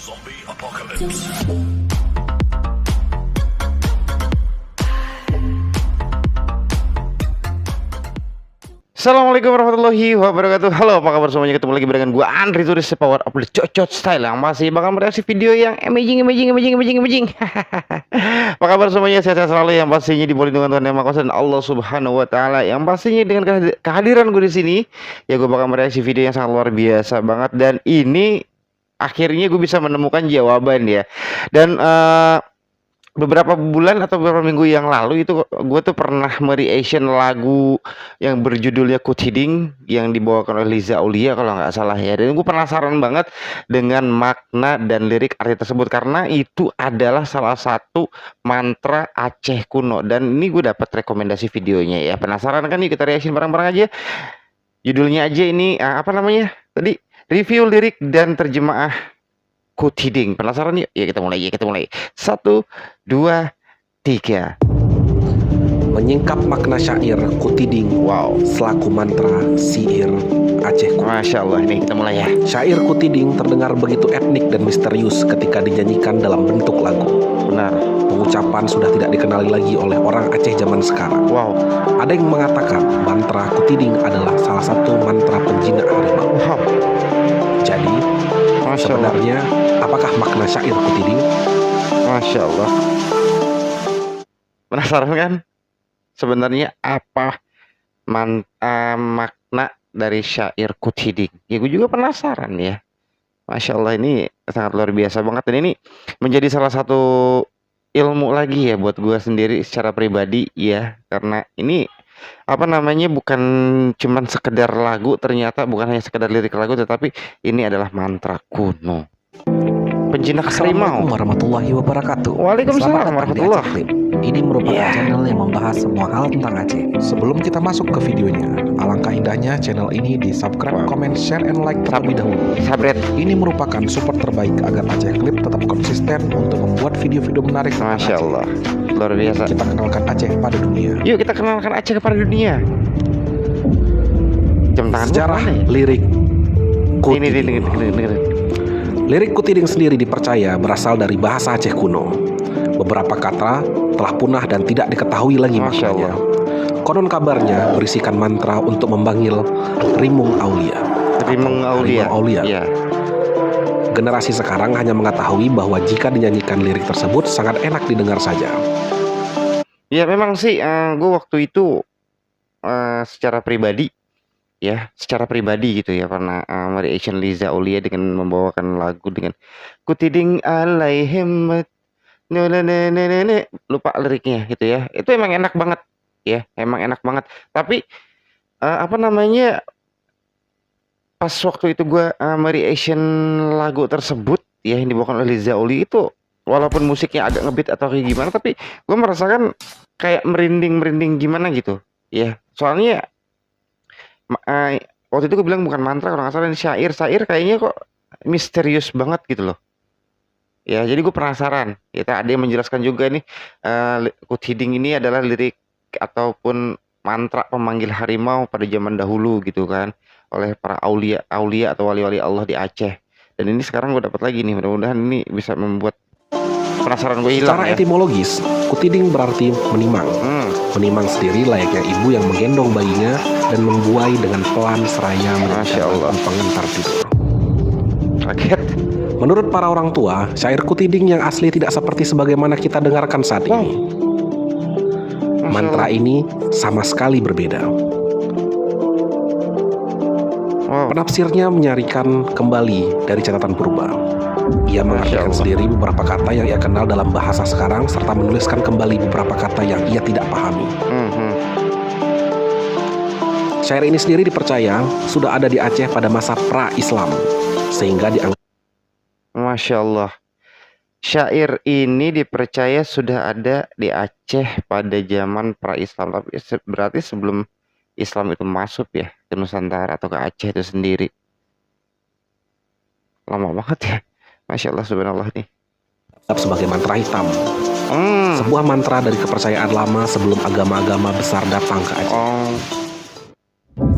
Zombie Apocalypse. Assalamualaikum warahmatullahi wabarakatuh. Halo, apa kabar semuanya? Ketemu lagi dengan gua Andri Turis Power Upload Cocot Style yang masih bakal mereaksi video yang amazing. Apa kabar semuanya? Sehat-sehat selalu yang pastinya di bawah lindungan Tuhan Yang Maha Kuasa dan Allah Subhanahu wa taala. Yang pastinya dengan kehadiran gue di sini, ya gue bakal mereaksi video yang sangat luar biasa banget, dan ini akhirnya gue bisa menemukan jawaban ya. Dan beberapa bulan atau beberapa minggu yang lalu itu gue tuh pernah mereaction lagu yang berjudulnya Kut Hiding yang dibawakan oleh Liza Aulia kalau nggak salah ya. Dan gue penasaran banget dengan makna dan lirik arti tersebut karena itu adalah salah satu mantra Aceh kuno. Dan ini gue dapat rekomendasi videonya ya. Penasaran kan? Yuk kita reaction bareng-bareng aja. Judulnya aja ini apa namanya tadi, review lirik dan terjemah Kut Hiding. Penasaran yuk? Ya kita mulai. 1, 2, 3. Menyingkap makna syair Kut Hiding, Wow, selaku mantra siir Aceh kuno. Masya Allah, nih kita mulai ya. Syair Kut Hiding terdengar begitu etnik dan misterius ketika dinyanyikan dalam bentuk lagu. Benar. Pengucapan sudah tidak dikenali lagi oleh orang Aceh zaman sekarang. Wow. Ada yang mengatakan mantra Kut Hiding adalah salah satu mantra penjinak harimau. Wow. Jadi, Masya Allah. sebenarnya apakah makna syair Kut Hiding? Masya Allah. Penasaran kan? Sebenarnya apa makna dari syair Kut Hiding? Ya gue juga penasaran ya. Masya Allah, ini sangat luar biasa banget. Dan ini menjadi salah satu ilmu lagi ya buat gue sendiri secara pribadi ya. Karena ini apa namanya, bukan cuman sekedar lagu, ternyata bukan hanya sekedar lirik lagu, tetapi ini adalah mantra kuno. Penjinak harimau. Assalamualaikum warahmatullahi wabarakatuh. Waalaikumsalam Selamat datang di warahmatullah. Aceh Clip. Ini merupakan Iya. channel yang membahas semua hal tentang Aceh. Sebelum kita masuk ke videonya, alangkah indahnya channel ini di subscribe, Wow. comment, share, and like terlebih dahulu. Sabret. Ini merupakan support terbaik agar Aceh Clip tetap konsisten untuk membuat video-video menarik tentang Masya Aceh. Allah, luar biasa. Kita kenalkan Aceh pada dunia. Yuk kita kenalkan Aceh kepada dunia. Jam tangan Sejarah gua mana ya? lirik Kut Ini Hiding. dengerin. Lirik Kut Hiding sendiri dipercaya berasal dari bahasa Aceh kuno. Beberapa kata telah punah dan tidak diketahui lagi Masya maknanya. Allah. Konon kabarnya berisikan mantra untuk memanggil Rimung Aulia. Rimung Aulia. Harimau Aulia. Ya. Generasi sekarang hanya mengetahui bahwa jika dinyanyikan lirik tersebut sangat enak didengar saja. Ya memang sih, gue waktu itu secara pribadi gitu ya, karena mereaction Liza Aulia dengan membawakan lagu dengan Kut Hiding alaihim, lupa liriknya gitu ya. Itu emang enak banget ya, emang enak banget. Tapi apa namanya, pas waktu itu gue mereaction lagu tersebut ya yang dibawakan oleh Liza Aulia itu, walaupun musiknya agak ngebeat atau kayak gimana, tapi gue merasakan kayak merinding gimana gitu ya. Soalnya waktu itu gue bilang bukan mantra kalau nggak salah, ini syair kayaknya kok misterius banget gitu loh ya. Jadi gue penasaran ya. Ada yang menjelaskan juga nih, Kut Hiding ini adalah lirik ataupun mantra pemanggil harimau pada zaman dahulu gitu kan, oleh para aulia atau wali-wali Allah di Aceh. Dan ini sekarang gue dapat lagi nih, mudah-mudahan ini bisa membuat penasaran gue hilang Secara ya. etimologis, Kut Hiding berarti menimang. Menimang sendiri layaknya ibu yang menggendong bayinya dan membuai dengan pelan seraya Masya Allah. menjadi pengantar tidur. Kaget. Menurut para orang tua, syair Kut Hiding yang asli tidak seperti sebagaimana kita dengarkan saat Wow. ini. Masya Mantra Allah. ini sama sekali berbeda. Wow. Penafsirnya menyarikan kembali dari catatan purba. Ia mengartikan Allah. sendiri beberapa kata yang ia kenal dalam bahasa sekarang serta menuliskan kembali beberapa kata yang ia tidak pahami. Syair ini sendiri dipercaya sudah ada di Aceh pada masa pra-Islam, sehingga dianggap Masya Allah. Syair ini dipercaya sudah ada di Aceh pada zaman pra-Islam, tapi berarti sebelum Islam itu masuk ya ke Nusantara atau ke Aceh itu sendiri. Lama banget ya. Masya Allah, subhanallah nih. sebagai mantra hitam. Sebuah mantra dari kepercayaan lama sebelum agama-agama besar datang ke Aceh. Oh.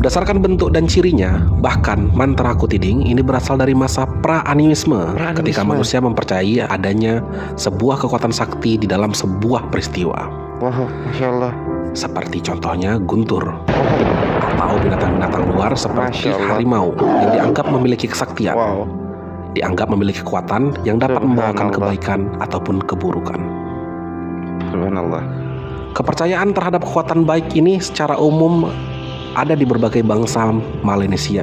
Berdasarkan bentuk dan cirinya, bahkan mantra Kutiding ini berasal dari masa pra-animisme, ketika manusia mempercayai adanya sebuah kekuatan sakti di dalam sebuah peristiwa. Wow, Masya Allah. Seperti contohnya guntur, atau binatang-binatang luar seperti harimau yang dianggap memiliki kesaktian, dianggap memiliki kekuatan yang dapat membawakan kebaikan ataupun keburukan. Subhanallah. Kepercayaan terhadap kekuatan baik ini secara umum ada di berbagai bangsa Melanesia.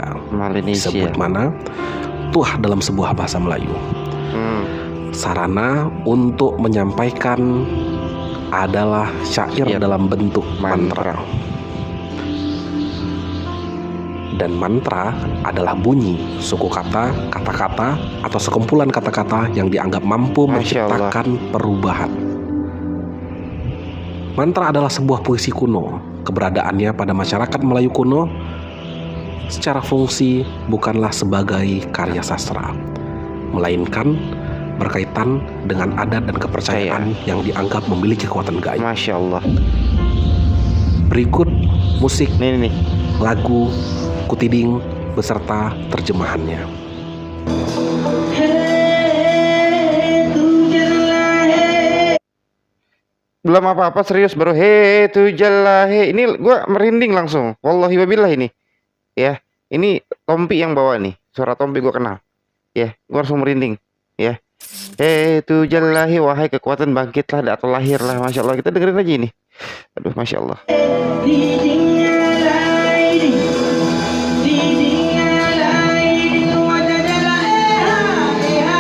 Disebut mana? Tuah dalam sebuah bahasa Melayu. Sarana untuk menyampaikan adalah syair dalam bentuk mantra. Dan mantra adalah bunyi, suku kata, kata-kata, atau sekumpulan kata-kata yang dianggap mampu menciptakan perubahan. Mantra adalah sebuah puisi kuno. Keberadaannya pada masyarakat Melayu kuno secara fungsi bukanlah sebagai karya sastra, melainkan berkaitan dengan adat dan kepercayaan yang dianggap memiliki kekuatan gaib. Masya Allah. Berikut musik nih. Lagu Kutiding beserta terjemahannya. Belum apa-apa serius baru he tu jalahe. Ini gua merinding langsung. Wallahi wabillah ini. Ya, ini Tompi yang bawa nih. Suara Tompi gua kenal. Ya, gua langsung merinding. Ya. He tu jalahe, wahai kekuatan bangkitlah atau lahirlah. Masya Allah, kita dengerin aja ini. Aduh, Masya Allah.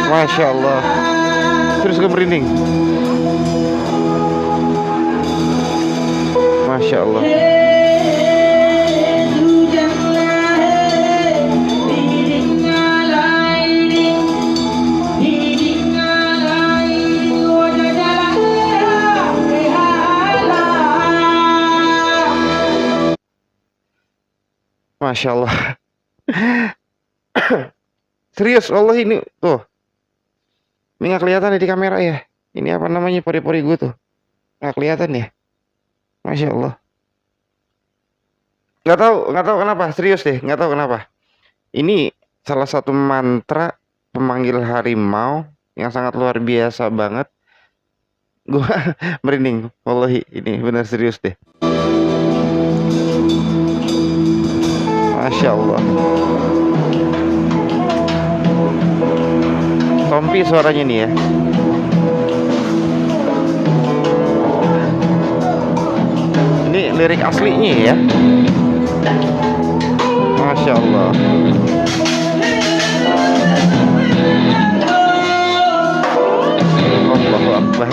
Masya Allah. Terus gue merinding. Masya Allah. Masya Allah. Serius Allah ini tuh. Ini nggak kelihatan di kamera ya. Ini apa namanya pori-pori gue tuh. Nggak kelihatan ya. Masya Allah. Nggak tahu kenapa. Serius deh, nggak tahu kenapa. Ini salah satu mantra pemanggil harimau yang sangat luar biasa banget. Gue merinding. Wallahi ini benar serius deh. Masya Allah. Tompi suaranya nih ya. Ini lirik aslinya ya. Masya Allah. Allahu Akbar.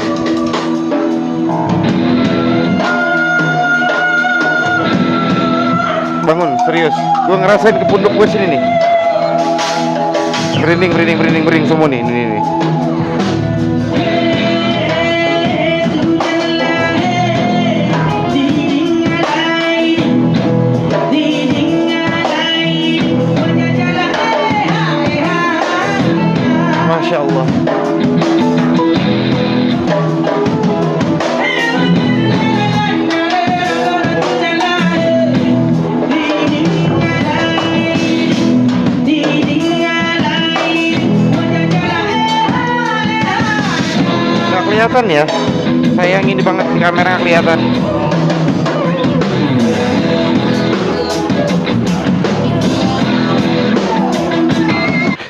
Bangun, serius. Gue ngerasain ke punduk gue sini nih. Merinding semua nih. Masya Allah. Nggak kelihatan ya. Sayang ini banget di kamera nggak kelihatan.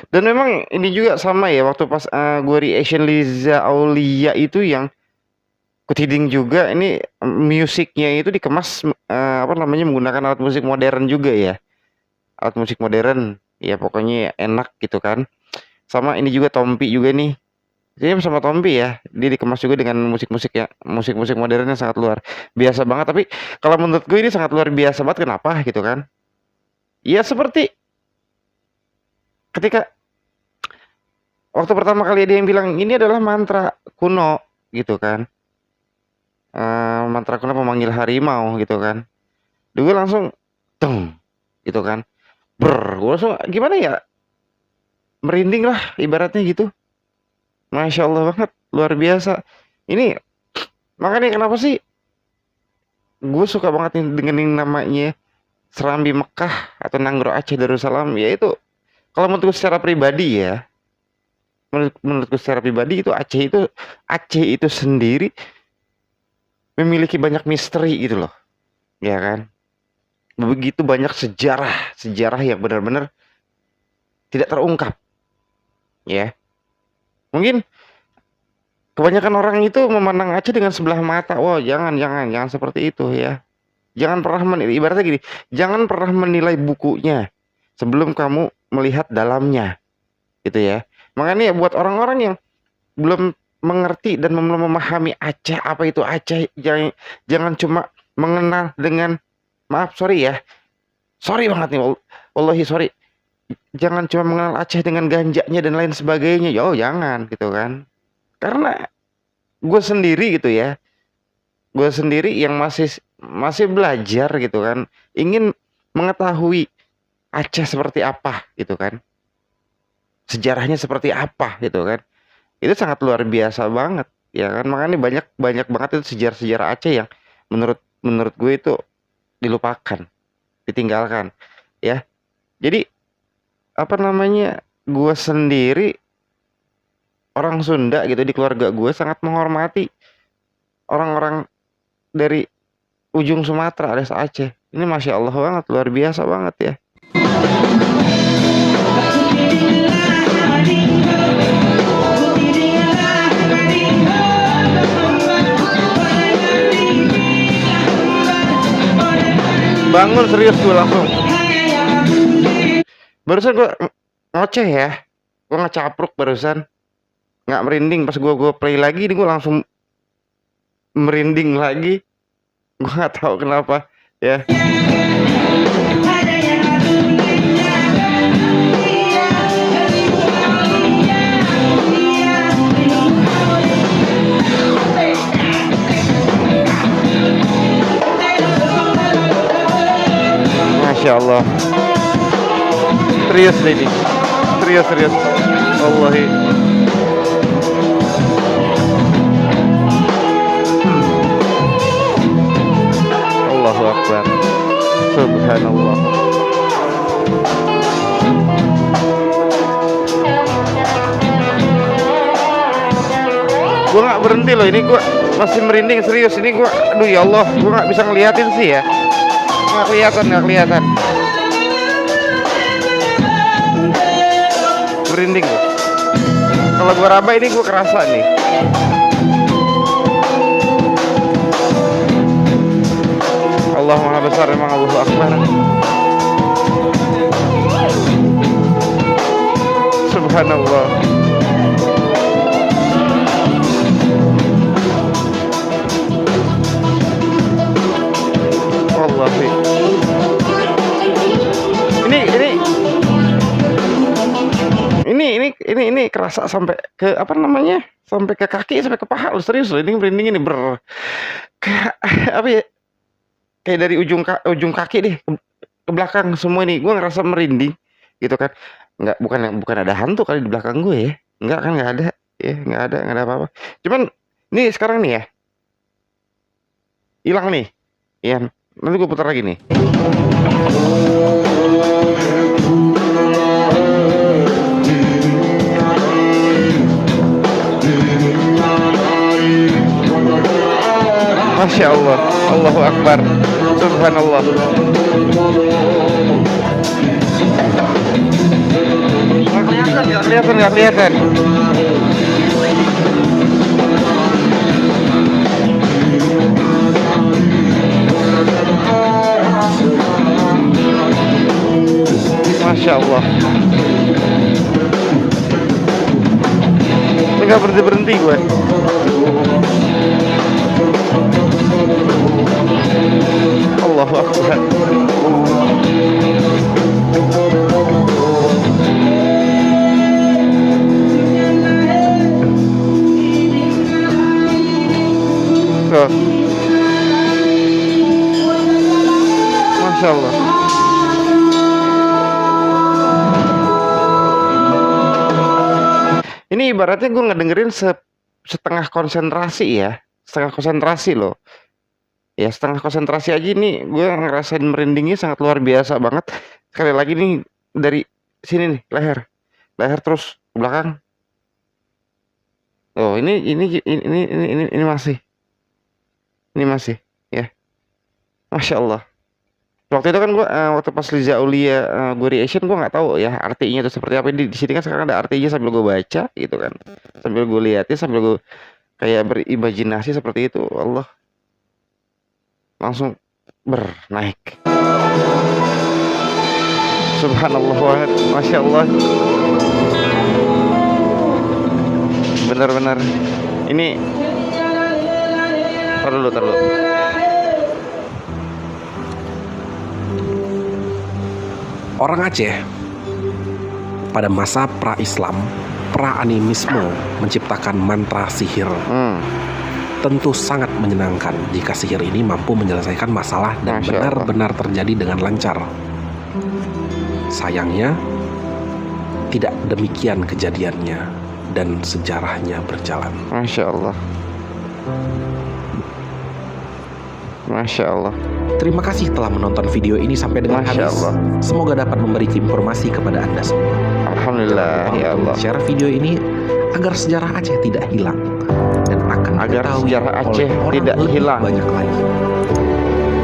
Dan memang ini juga sama ya, waktu pas gue reaction Liza Aulia itu yang Kutiding juga, ini musiknya itu dikemas apa namanya menggunakan alat musik modern juga ya. Alat musik modern ya, pokoknya enak gitu kan. Sama ini juga Tompi juga nih. Ini sama Tompi ya, dia dikemas juga dengan musik-musik modern yang sangat luar biasa banget. Tapi kalau menurut gue ini sangat luar biasa banget. Kenapa gitu kan? Ya seperti ketika waktu pertama kali dia yang bilang ini adalah mantra kuno gitu kan. Mantra kuno pemanggil harimau gitu kan. Gue langsung teng gitu kan. Gue langsung gimana ya? Merinding lah ibaratnya gitu. Masya Allah banget, luar biasa. Ini makanya kenapa sih gue suka banget nih dengerin namanya Serambi Mekah atau Nanggro Aceh Darussalam, ya itu kalau menurutku secara pribadi ya, menurutku secara pribadi itu Aceh itu sendiri memiliki banyak misteri gitu loh, ya kan? Begitu banyak sejarah yang benar-benar tidak terungkap, ya. Mungkin kebanyakan orang itu memandang Aceh dengan sebelah mata. Wow, jangan seperti itu ya. Jangan pernah ibaratnya gini, jangan pernah menilai bukunya sebelum kamu melihat dalamnya, gitu ya. Makanya buat orang-orang yang belum mengerti dan belum memahami Aceh, apa itu Aceh, jangan cuma mengenal dengan, maaf sorry ya, sorry banget nih, wallahi sorry, jangan cuma mengenal Aceh dengan ganjanya dan lain sebagainya. Yo, jangan gitu kan. Karena gue sendiri gitu ya, gue sendiri yang masih belajar gitu kan, ingin mengetahui Aceh seperti apa gitu kan, sejarahnya seperti apa gitu kan, itu sangat luar biasa banget ya kan. Makanya banyak banyak banget itu sejarah-sejarah Aceh yang menurut menurut gue itu dilupakan, ditinggalkan ya. Jadi apa namanya, gue sendiri orang Sunda gitu, di keluarga gue sangat menghormati orang-orang dari ujung Sumatera alias Aceh. Ini masya Allah banget, luar biasa banget ya. Bangun serius gue langsung. Barusan gue ngoceh ya, gue ngecapruk barusan, nggak merinding. Pas gue play lagi ini gue langsung merinding lagi. Gue nggak tahu kenapa ya. Masya Allah, serius deh ini, serius wallahi. Allahu Akbar, subhanallah. Gue nggak berhenti loh, ini gue masih merinding serius. Ini gue, aduh ya Allah, gue nggak bisa ngeliatin sih ya, nggak kelihatan merinding gue. Kalau gue raba ini gue kerasa nih. Allah Maha Besar, memang Allahu Akbar, subhanallah. Wallahi ini kerasa sampai ke apa namanya, sampai ke kaki, sampai ke paha loh, serius loh. Ini merinding ini kayak apa ya, kayak dari ujung kaki deh ke belakang semua ini gue ngerasa merinding gitu kan. Bukan ada hantu kali di belakang gue ya, enggak kan, nggak ada ya, nggak ada apa-apa. Cuman ini sekarang nih ya hilang nih ya, nanti gue putar lagi nih. Masya Allah, Allahu Akbar, subhanallah. Nggak kelihatan. Masya Allah. Nggak berhenti gue. Allahu Akbar. Tuh. Masya Allah. Ini ibaratnya gue ngedengerin setengah konsentrasi ya, setengah konsentrasi loh. Ya setengah konsentrasi aja nih gue ngerasain merindingnya sangat luar biasa banget. Sekali lagi nih dari sini nih leher terus ke belakang. Oh ini masih ya, masya Allah. Waktu itu kan gue waktu pas Liza Aulia gue reaction gue nggak tahu ya artinya itu seperti apa. Di sini kan sekarang ada artinya sambil gue baca gitu kan, sambil gue liatin, sambil gue kayak berimajinasi seperti itu. Allah, langsung bernaik. Subhanallah banget, masya Allah. Benar-benar ini. Taruh dulu. Orang Aceh pada masa pra-Islam, pra-animisme menciptakan mantra sihir. Tentu sangat menyenangkan jika sihir ini mampu menyelesaikan masalah dan benar-benar terjadi dengan lancar. Sayangnya, tidak demikian kejadiannya dan sejarahnya berjalan. Masya Allah. Masya Allah. Terima kasih telah menonton video ini sampai dengan Masya habis. Allah. Semoga dapat memberi informasi kepada Anda semua. Alhamdulillah ya Allah. Share video ini agar sejarah Aceh tidak hilang dan akan Agar diketahui sejarah oleh Aceh orang tidak lebih hilang. banyak lagi.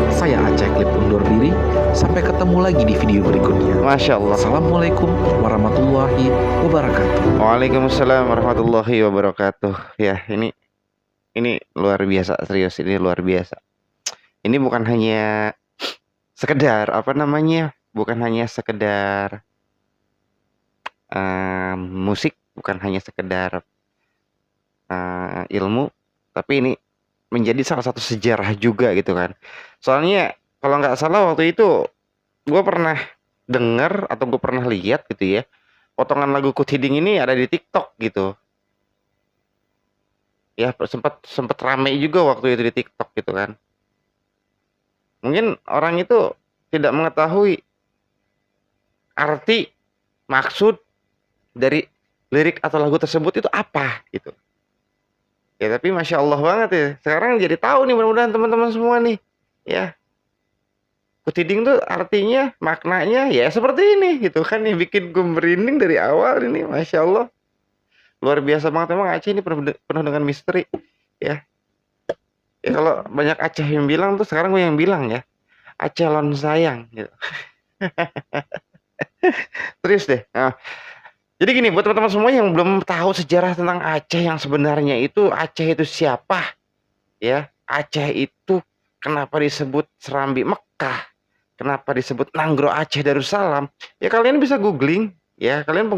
Saya Aceh Clip undur diri. Sampai ketemu lagi di video berikutnya. Masya Allah. Assalamualaikum warahmatullahi wabarakatuh. Waalaikumsalam warahmatullahi wabarakatuh. Ya ini luar biasa, serius, ini luar biasa. Ini bukan hanya sekedar bukan hanya sekedar musik, bukan hanya sekedar ilmu, tapi ini menjadi salah satu sejarah juga gitu kan. Soalnya kalau nggak salah waktu itu gue pernah dengar atau gue pernah lihat gitu ya, potongan lagu Kut Hiding ini ada di TikTok gitu. Ya sempat rame juga waktu itu di TikTok gitu kan. Mungkin orang itu tidak mengetahui arti, maksud dari lirik atau lagu tersebut itu apa gitu. Ya tapi masya Allah banget ya. Sekarang jadi tahu nih, mudah-mudahan teman-teman semua nih ya. Kut Hiding tuh artinya, maknanya ya seperti ini gitu kan. Yang bikin gue merinding dari awal ini, masya Allah. Luar biasa banget, emang Aceh ini penuh dengan misteri ya. Ya kalau banyak Aceh yang bilang tuh, sekarang gue yang bilang ya, Aceh lon sayang gitu. Serius deh. Nah, jadi gini, buat teman-teman semua yang belum tahu sejarah tentang Aceh yang sebenarnya itu, Aceh itu siapa? Ya, Aceh itu kenapa disebut Serambi Mekah? Kenapa disebut Nanggro Aceh Darussalam? Ya kalian bisa googling, ya kalian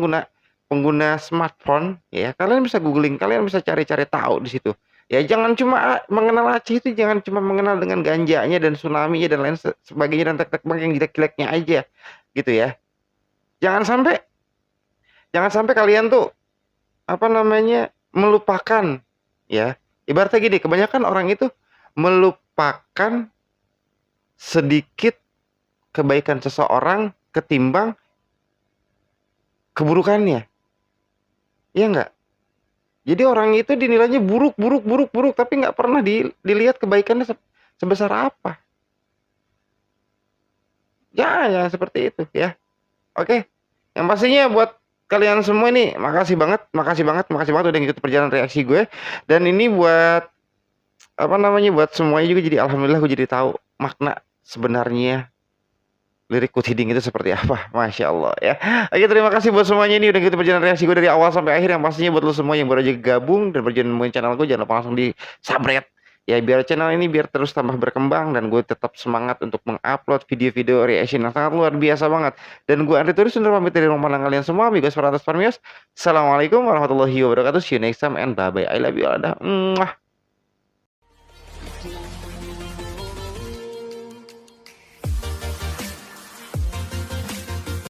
pengguna smartphone, ya kalian bisa googling, kalian bisa cari-cari tahu di situ. Ya jangan cuma mengenal Aceh itu, jangan cuma mengenal dengan ganjanya dan tsunami-nya dan lain sebagainya dan tek-tek yang jelek-jeleknya aja gitu ya. Jangan sampai kalian tuh melupakan ya. Ibaratnya gini, kebanyakan orang itu melupakan sedikit kebaikan seseorang ketimbang keburukannya. Iya enggak? Jadi orang itu dinilainya buruk, tapi nggak pernah dilihat kebaikannya sebesar apa. Ya seperti itu ya. Oke. Yang pastinya buat kalian semua ini makasih banget udah ngikut perjalanan reaksi gue. Dan ini buat buat semuanya juga, jadi alhamdulillah gue jadi tahu makna sebenarnya lirik Kut Hiding itu seperti apa. Masya Allah ya. Oke, terima kasih buat semuanya ini udah ngikutin perjalanan reaksi gue dari awal sampai akhir. Yang pastinya buat lo semua yang baru aja gabung dan berjalan nemuin channel gue, jangan lupa langsung di subscribe ya, biar channel ini biar terus tambah berkembang dan gue tetap semangat untuk mengupload video-video reaction yang sangat luar biasa banget. Dan gue Andri Turis undur pamit dari rumah kalian semua, amigos, paratas, parmios. Assalamualaikum warahmatullahi wabarakatuh. See you next time and bye bye. I love you all.